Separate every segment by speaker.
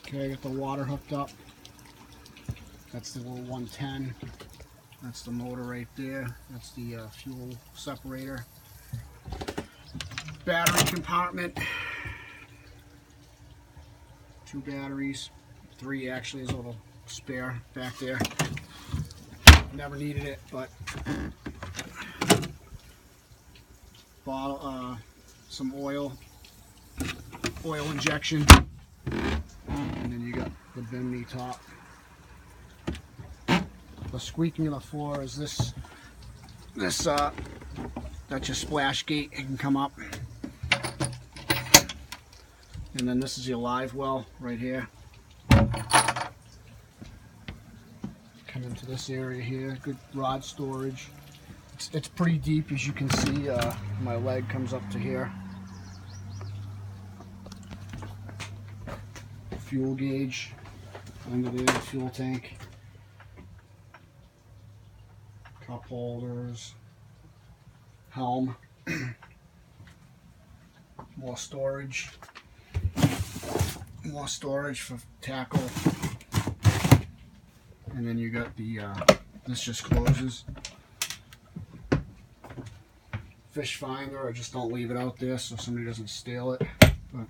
Speaker 1: Okay, I got the water hooked up. That's the little 110. That's the motor right there. That's the fuel separator. Battery compartment. 2 batteries. 3 actually, is a little spare back there. Never needed it, but bottle, some oil injection, and then you got the bimini top. The squeaking of the floor is this that's your splash gate. It can come up, and then this is your live well right here. Come into this area here. Good rod storage. It's pretty deep, as you can see. My leg comes up to here. Fuel gauge under there, fuel tank. Cup holders. Helm. More storage. More storage for tackle. And then you got the, this just closes. Fish finder, I just don't leave it out there so somebody doesn't steal it. But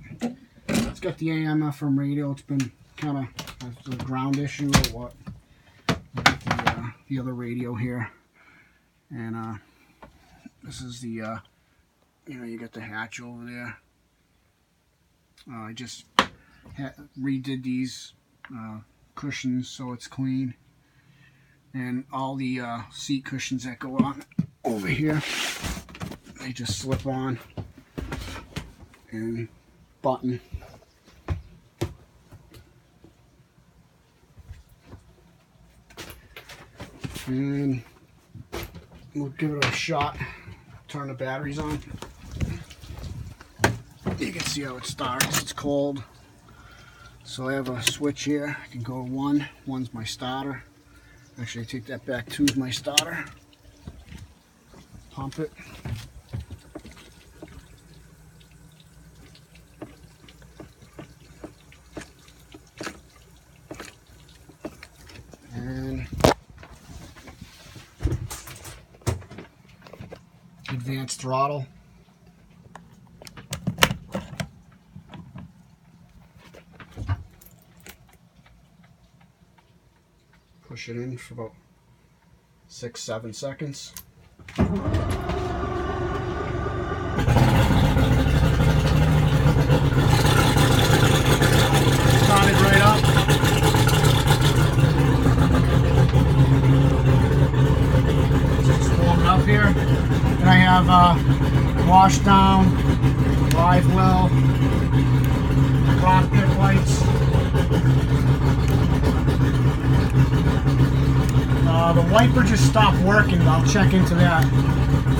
Speaker 1: it's got the AM FM radio. It's been kind of a ground issue or what. The other radio here. And this is the, you got the hatch over there. I just redid these cushions so it's clean, and all the seat cushions that go on over here, they just slip on and button. And we'll give it a shot. Turn the batteries on. You can see how it starts. It's cold. So I have a switch here. I can go to 1. 1's my starter. Actually, I take that back. 2's my starter. Pump it. And advanced throttle. Push it in for about 6-7 seconds. Started right up. Just warming up here. And I have wash down, live well, cockpit lights. The wiper just stopped working, but I'll check into that.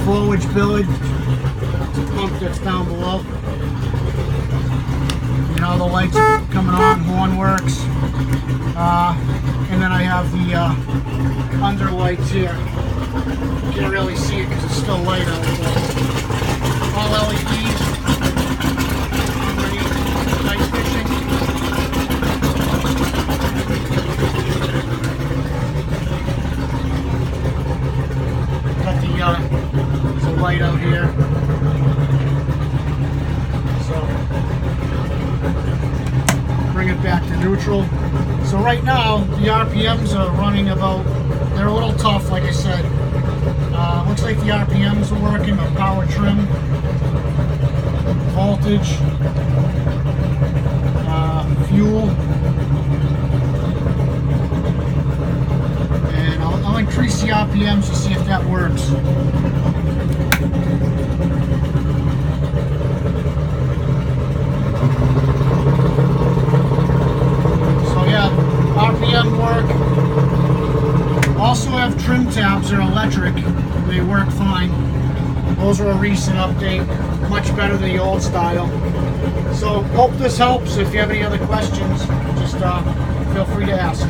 Speaker 1: Flowage billet, the pump that's down below. And all the lights are coming on, horn works. And then I have the under lights here. You can't really see it because it's still light out there. All LEDs. Nice fishing. There's a light out here, so bring it back to neutral. So right now the RPMs are running about, they're a little tough like I said. Looks like the RPMs are working, the power trim, voltage, fuel, and I'll increase the RPMs to see if that works. So yeah, RPM work. Also have trim tabs, they're electric, they work fine. Those are a recent update, much better than the old style. So hope this helps. If you have any other questions, just feel free to ask.